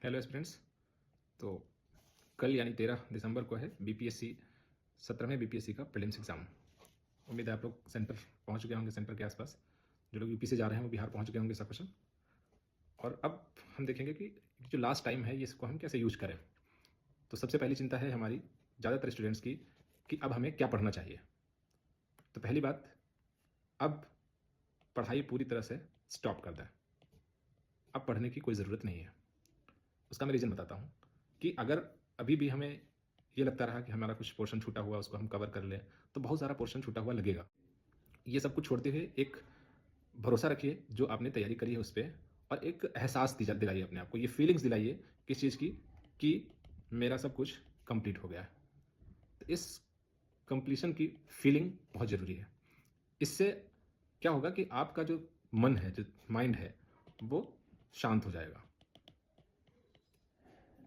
Hello students. तो कल यानी 13 दिसंबर को है बीपीएससी 17वें बीपीएससी का प्रीलिम्स एग्ज़ाम। उम्मीद है आप लोग सेंटर पहुंच चुके होंगे, सेंटर के आसपास। जो लोग यूपी से जा रहे हैं वो बिहार पहुंच गए होंगे सकुशल। और अब हम देखेंगे कि जो लास्ट टाइम है इसको हम कैसे यूज करें। तो सबसे पहली चिंता है हमारी ज़्यादातर स्टूडेंट्स की कि अब हमें क्या पढ़ना चाहिए। तो पहली बात, अब पढ़ाई पूरी तरह से स्टॉप कर दें। अब पढ़ने की कोई ज़रूरत नहीं है। उसका मैं रीज़न बताता हूँ कि अगर अभी भी हमें ये लगता रहा कि हमारा कुछ पोर्शन छूटा हुआ उसको हम कवर कर लें, तो बहुत सारा पोर्शन छूटा हुआ लगेगा। ये सब कुछ छोड़ते हुए एक भरोसा रखिए जो आपने तैयारी करी है उस पर, और एक एहसास दिलाइए अपने आप को, ये फीलिंग्स दिलाइए किस चीज़ की, कि मेरा सब कुछ कंप्लीट हो गया है। तो इस कंप्लीशन की फीलिंग बहुत ज़रूरी है। इससे क्या होगा कि आपका जो मन है, जो माइंड है, वो शांत हो जाएगा।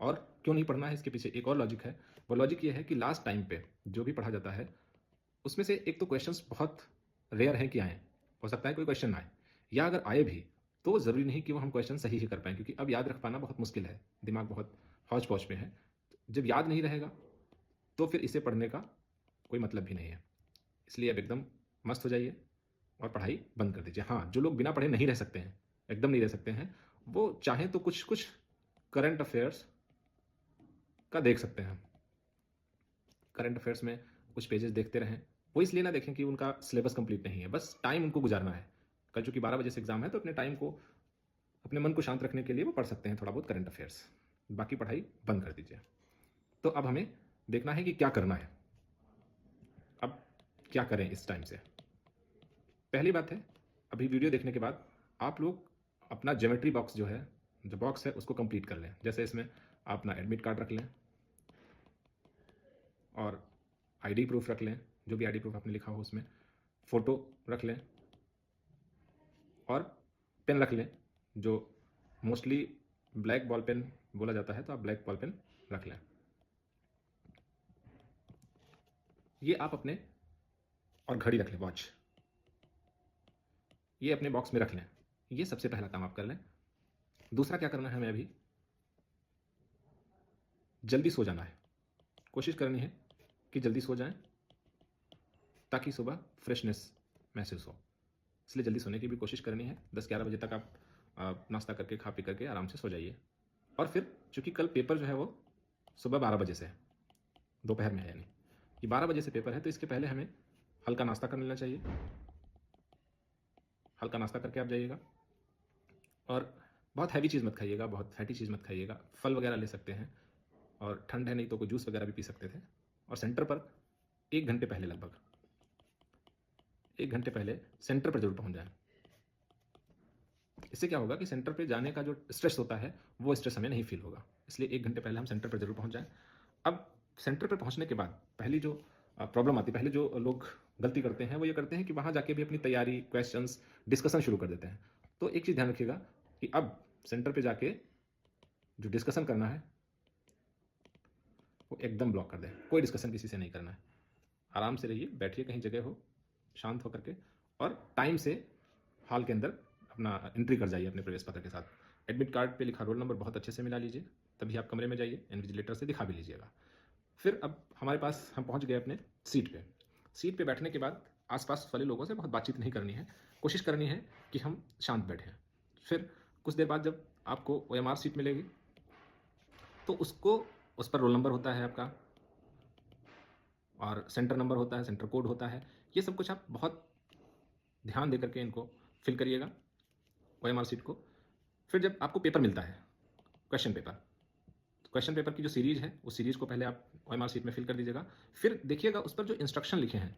और क्यों नहीं पढ़ना है, इसके पीछे एक और लॉजिक है। वो लॉजिक ये है कि लास्ट टाइम पे जो भी पढ़ा जाता है उसमें से एक तो क्वेश्चंस बहुत रेयर हैं कि आए, हो सकता है कोई क्वेश्चन ना आए, या अगर आए भी तो ज़रूरी नहीं कि वो हम क्वेश्चन सही ही कर पाएँ, क्योंकि अब याद रख पाना बहुत मुश्किल है, दिमाग बहुत हौच पौच में है। जब याद नहीं रहेगा तो फिर इसे पढ़ने का कोई मतलब भी नहीं है। इसलिए अब एकदम मस्त हो जाइए और पढ़ाई बंद कर दीजिए। हाँ, जो लोग बिना पढ़े नहीं रह सकते हैं, एकदम नहीं रह सकते हैं, वो चाहें तो कुछ कुछ करंट अफेयर्स का देख सकते हैं। करंट अफेयर्स में कुछ पेजेस देखते रहें। वो इसलिए ना देखें कि उनका सिलेबस कंप्लीट नहीं है, बस टाइम उनको गुजारना है। कल चूँकि 12 बजे से एग्ज़ाम है, तो अपने टाइम को, अपने मन को शांत रखने के लिए वो पढ़ सकते हैं थोड़ा बहुत करंट अफेयर्स। बाकी पढ़ाई बंद कर दीजिए। तो अब हमें देखना है कि क्या करना है। अब क्या करें इस टाइम से? पहली बात है, अभी वीडियो देखने के बाद आप लोग अपना ज्योमेट्री बॉक्स जो है, जो बॉक्स है, उसको कंप्लीट कर लें। जैसे इसमें आप अपना एडमिट कार्ड रख लें और आईडी प्रूफ रख लें, जो भी आईडी प्रूफ आपने लिखा हो उसमें फ़ोटो रख लें, और पेन रख लें। जो मोस्टली ब्लैक बॉल पेन बोला जाता है, तो आप ब्लैक बॉल पेन रख लें। ये आप अपने, और घड़ी रख लें, वॉच, ये अपने बॉक्स में रख लें। ये सबसे पहला काम आप कर लें। दूसरा क्या करना है हमें अभी, जल्दी सो जाना है। कोशिश करनी है कि जल्दी सो जाएं ताकि सुबह फ्रेशनेस महसूस हो। इसलिए जल्दी सोने की भी कोशिश करनी है। 10-11 बजे तक आप नाश्ता करके, खा पी करके आराम से सो जाइए। और फिर चूँकि कल पेपर जो है वो सुबह 12 बजे से है, दोपहर में है, यानी कि 12 बजे से पेपर है, तो इसके पहले हमें हल्का नाश्ता कर लेना चाहिए। हल्का नाश्ता करके आप जाइएगा, और बहुत हैवी चीज़ मत खाइएगा, बहुत फैटी चीज़ मत खाइएगा। फल वगैरह ले सकते हैं, और ठंड है नहीं तो कोई जूस वगैरह भी पी सकते थे। और सेंटर पर 1 घंटे पहले, लगभग 1 घंटे पहले सेंटर पर ज़रूर पहुँच जाएँ। इससे क्या होगा कि सेंटर पे जाने का जो स्ट्रेस होता है वो स्ट्रेस हमें नहीं फील होगा। इसलिए 1 घंटे पहले हम सेंटर पर ज़रूर पहुँच जाएँ। अब सेंटर पे पहुँचने के बाद पहली जो प्रॉब्लम आती है, पहले जो लोग गलती करते हैं वो ये करते हैं कि वहाँ जाके भी अपनी तैयारी, क्वेश्चंस, डिस्कशन शुरू कर देते हैं। तो एक चीज़ ध्यान रखिएगा कि अब सेंटर पे जाके जो डिस्कशन करना है वो एकदम ब्लॉक कर दें। कोई डिस्कशन किसी से नहीं करना है। आराम से रहिए, बैठिए कहीं जगह हो, शांत होकर के, और टाइम से हॉल के अंदर अपना एंट्री कर जाइए अपने प्रवेश पत्र के साथ। एडमिट कार्ड पे लिखा रोल नंबर बहुत अच्छे से मिला लीजिए, तभी आप कमरे में जाइए। इन्विजिलेटर से दिखा भी लीजिएगा। फिर अब हमारे पास, हम पहुंच गए अपने सीट पे। सीट पे बैठने के बाद आसपास वाले लोगों से बहुत बातचीत नहीं करनी है। कोशिश करनी है कि हम शांत बैठें। फिर कुछ देर बाद जब आपको ओएमआर सीट मिलेगी, तो उसको, उस पर रोल नंबर होता है आपका, और सेंटर नंबर होता है, सेंटर कोड होता है। ये सब कुछ आप बहुत ध्यान दे करके इनको फिल करिएगा, ओएमआर सीट को। फिर जब आपको पेपर मिलता है, क्वेश्चन पेपर, तो क्वेश्चन पेपर की जो सीरीज है उस सीरीज को पहले आप ओएमआर सीट में फिल कर दीजिएगा। फिर देखिएगा उस पर जो इंस्ट्रक्शन लिखे हैं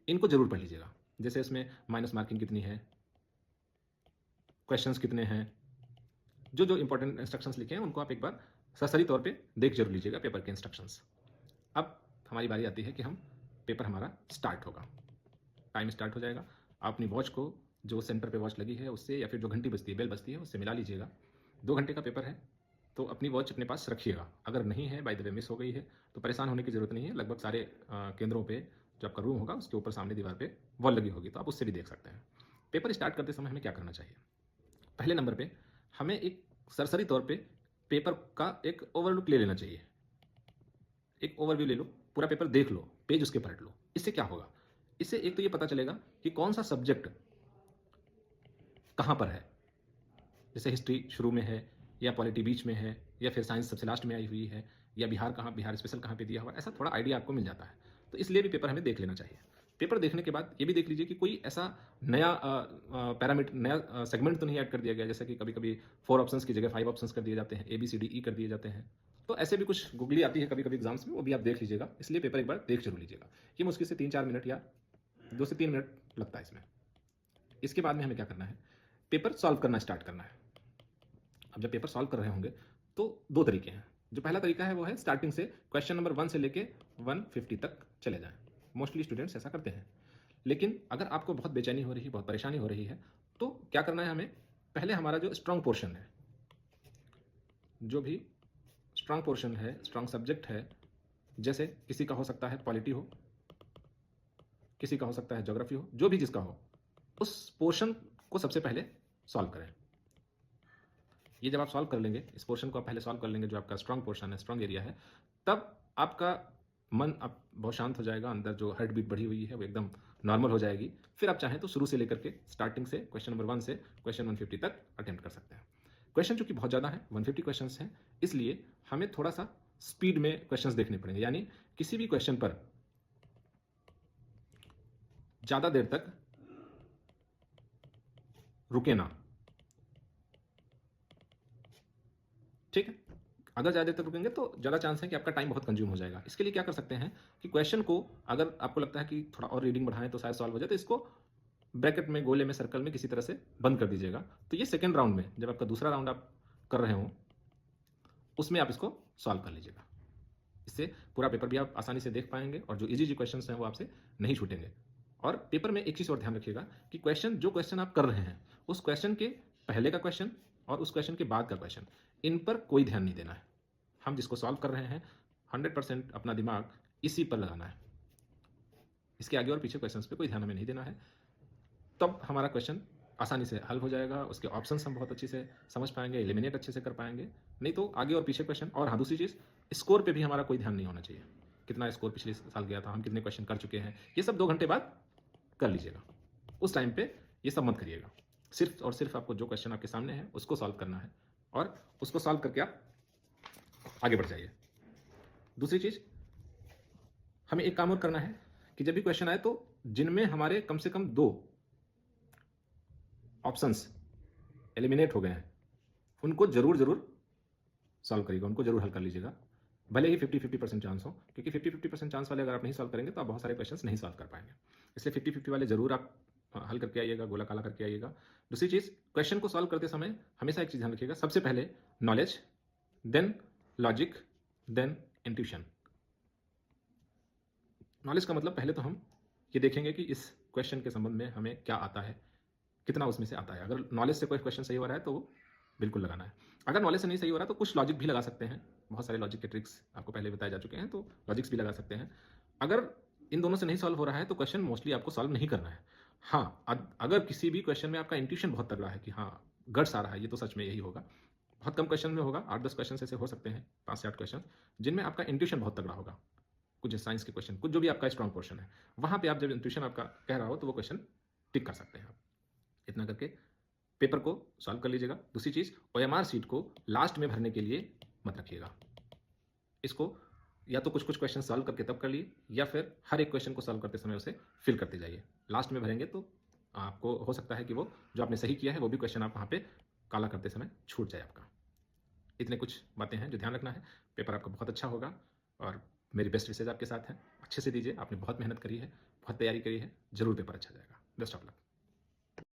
इनको जरूर पढ़ लीजिएगा। जैसे इसमें माइनस मार्किंग कितनी है, क्वेश्चंस कितने हैं, जो जो इंपॉर्टेंट इंस्ट्रक्शंस लिखे हैं उनको आप एक बार सरसरी तौर पे देख जरूर लीजिएगा, पेपर के इंस्ट्रक्शंस। अब हमारी बारी आती है कि हम, पेपर हमारा स्टार्ट होगा, टाइम स्टार्ट हो जाएगा। आप अपनी वॉच को, जो सेंटर पे वॉच लगी है उससे, या फिर जो घंटी बजती है, बेल बजती है, उससे मिला लीजिएगा। 2 घंटे का पेपर है, तो अपनी वॉच अपने पास रखिएगा। अगर नहीं है, बाय द वे मिस हो गई है, तो परेशान होने की ज़रूरत नहीं है। लगभग सारे केंद्रों पे जो आपका रूम होगा उसके ऊपर सामने दीवार पे वॉल लगी होगी, तो आप उससे भी देख सकते हैं। पेपर स्टार्ट करते समय हमें क्या करना चाहिए? पहले नंबर पे हमें एक सरसरी तौर पे पेपर का एक ओवरलुक ले लेना चाहिए। एक ओवरव्यू ले लो, पूरा पेपर देख लो, पेज उसके पलट लो। इससे क्या होगा? इससे एक तो ये पता चलेगा कि कौन-सा सब्जेक्ट कहाँ पर है। जैसे हिस्ट्री शुरू में है या पॉलिटी बीच में है या फिर साइंस सबसे लास्ट में आई हुई है या बिहार स्पेशल कहाँ पे दिया हुआ है, ऐसा थोड़ा आइडिया आपको मिल जाता है। तो इसलिए भी पेपर हमें देख लेना चाहिए। पेपर देखने के बाद ये भी देख लीजिए कि कोई ऐसा नया नया सेगमेंट तो नहीं ऐड कर दिया गया, जैसे कि कभी-कभी 4 ऑप्शंस की जगह 5 ऑप्शंस कर दिए जाते हैं, ए, बी, सी, डी, ई कर दिए जाते हैं। तो ऐसे भी कुछ गुगली आती है कभी-कभी एग्ज़ाम्स में, वो भी आप देख लीजिएगा। इसलिए पेपर एक बार देख ज़रूर लीजिएगा। ये मुश्किल से 3-4 मिनट या 2 से 3 मिनट लगता है इसमें। इसके बाद में हमें क्या करना है? पेपर सॉल्व करना स्टार्ट करना है। अब जब पेपर सॉल्व कर रहे होंगे तो 2 तरीके हैं। जो पहला तरीका है वो है स्टार्टिंग से क्वेश्चन नंबर 1 से लेके 150 तक चले जाएँ। मोस्टली स्टूडेंट्स ऐसा करते हैं। लेकिन अगर आपको बहुत बेचैनी हो रही है, बहुत परेशानी हो रही है, तो क्या करना है हमें? पहले हमारा जो स्ट्रॉन्ग पोर्शन है, जो भी स्ट्रॉन्ग पोर्शन है, स्ट्रॉन्ग सब्जेक्ट है, जैसे किसी का हो सकता है पॉलिटी हो, किसी का हो सकता है ज्योग्राफी हो, जो भी जिसका हो, उस पोर्शन को सबसे पहले सॉल्व करें। ये जब आप सॉल्व कर लेंगे, इस पोर्शन को आप पहले सॉल्व कर लेंगे, जो आपका स्ट्रॉन्ग पोर्शन है, स्ट्रॉन्ग एरिया है, तब आपका मन अब बहुत शांत हो जाएगा, अंदर जो हार्ट बीट बढ़ी हुई है वो एकदम नॉर्मल हो जाएगी। फिर आप चाहें तो शुरू से लेकर के स्टार्टिंग से क्वेश्चन नंबर 1 से क्वेश्चन 150 तक अटेम्प्ट कर सकते हैं। क्वेश्चन चूंकि बहुत ज़्यादा है, 150 क्वेश्चंस हैं, इसलिए हमें थोड़ा सा स्पीड में क्वेश्चंस देखने पड़ेंगे, यानी किसी भी क्वेश्चन पर ज़्यादा देर तक रुके ना। ठीक है? अगर ज़्यादा देर तक रुकेंगे तो ज़्यादा चांस है कि आपका टाइम बहुत कंज्यूम हो जाएगा। इसके लिए क्या कर सकते हैं कि क्वेश्चन को अगर आपको लगता है कि थोड़ा और रीडिंग बढ़ाएँ तो शायद सॉल्व हो जाए, तो इसको ब्रैकेट में, गोले में, सर्कल में किसी तरह से बंद कर दीजिएगा। तो ये सेकंड राउंड में, जब आपका दूसरा राउंड आप कर रहे हों, उसमें आप इसको सॉल्व कर लीजिएगा। इससे पूरा पेपर भी आप आसानी से देख पाएँगे और जो ईज़ी क्वेश्चंस हैं वो आपसे नहीं छूटेंगे। और पेपर में एक चीज़ और ध्यान रखिएगा कि जो क्वेश्चन आप कर रहे हैं, उस क्वेश्चन के पहले का क्वेश्चन और उस क्वेश्चन के बाद का क्वेश्चन, इन पर कोई ध्यान नहीं देना है। हम जिसको सॉल्व कर रहे हैं 100% अपना दिमाग इसी पर लगाना है। इसके आगे और पीछे क्वेश्चंस पे कोई ध्यान हमें नहीं देना है। तब हमारा क्वेश्चन आसानी से हल हो जाएगा, उसके ऑप्शंस हम बहुत अच्छे से समझ पाएंगे, एलिमिनेट अच्छे से कर पाएंगे। नहीं तो आगे और पीछे क्वेश्चन, और हाँ दूसरी चीज़, स्कोर पे भी हमारा कोई ध्यान नहीं होना चाहिए। कितना स्कोर पिछले साल गया था, हम कितने क्वेश्चन कर चुके हैं, ये सब 2 घंटे बाद कर लीजिएगा। उस टाइम पे ये सब मत करिएगा। सिर्फ और सिर्फ आपको जो क्वेश्चन आपके सामने है उसको सॉल्व करना है और उसको सॉल्व करके आप आगे बढ़ जाइए। दूसरी चीज़, हमें एक काम और करना है कि जब भी क्वेश्चन आए तो जिनमें हमारे कम से कम 2 ऑप्शंस एलिमिनेट हो गए हैं, उनको ज़रूर सॉल्व करिएगा, उनको ज़रूर हल कर लीजिएगा। भले ही 50-50% चांस हो, क्योंकि 50-50% चांस वाले अगर आप नहीं सॉल्व करेंगे तो आप बहुत सारे क्वेश्चंस नहीं सॉल्व कर पाएंगे। इसलिए 50-50 वाले ज़रूर आप हल करके आइएगा, गोला काला करके आइएगा। दूसरी चीज़, क्वेश्चन को सॉल्व करते समय हमेशा एक चीज़ ध्यान रखिएगा, सबसे पहले knowledge, then logic, then intuition. Knowledge का मतलब पहले तो हम ये देखेंगे कि इस क्वेश्चन के संबंध में हमें क्या आता है, कितना उसमें से आता है। अगर नॉलेज से कोई क्वेश्चन सही हो रहा है तो वो बिल्कुल लगाना है। अगर नॉलेज से नहीं सही हो रहा तो कुछ लॉजिक भी लगा सकते हैं। बहुत सारे लॉजिक के ट्रिक्स आपको पहले बताए जा चुके हैं, तो लॉजिक्स भी लगा सकते हैं। अगर इन दोनों से नहीं सॉल्व हो रहा है तो क्वेश्चन मोस्टली आपको सॉल्व नहीं करना है। हाँ, अगर किसी भी क्वेश्चन में आपका इंट्यूशन बहुत तगड़ा है कि हाँ, गट्स आ रहा है, ये तो सच में यही होगा। बहुत कम क्वेश्चन में होगा, 8-10 क्वेश्चन ऐसे हो सकते हैं, 5 से 8 क्वेश्चन, जिनमें आपका इंट्यूशन बहुत तगड़ा होगा। कुछ साइंस के क्वेश्चन, कुछ जो भी आपका स्ट्रॉन्ग पोर्शन है, वहाँ पे आप जब इंट्यूशन आपका कह रहा हो तो वो क्वेश्चन टिक कर सकते हैं आप। इतना करके पेपर को सॉल्व कर लीजिएगा। दूसरी चीज़, ओएमआर सीट को लास्ट में भरने के लिए मत रखिएगा। इसको या तो कुछ क्वेश्चन सॉल्व करके तब कर लिए, या फिर हर एक क्वेश्चन को सॉल्व करते समय उसे फिल करते जाइए। लास्ट में भरेंगे तो आपको हो सकता है कि वो जो आपने सही किया है वो भी क्वेश्चन आप वहाँ पे काला करते समय छूट जाए आपका। इतने कुछ बातें हैं जो ध्यान रखना है। पेपर आपका बहुत अच्छा होगा और मेरी बेस्ट विशेज़ आपके साथ हैं। अच्छे से दीजिए, आपने बहुत मेहनत करी है, बहुत तैयारी करी है, ज़रूर पेपर अच्छा जाएगा। Best of luck.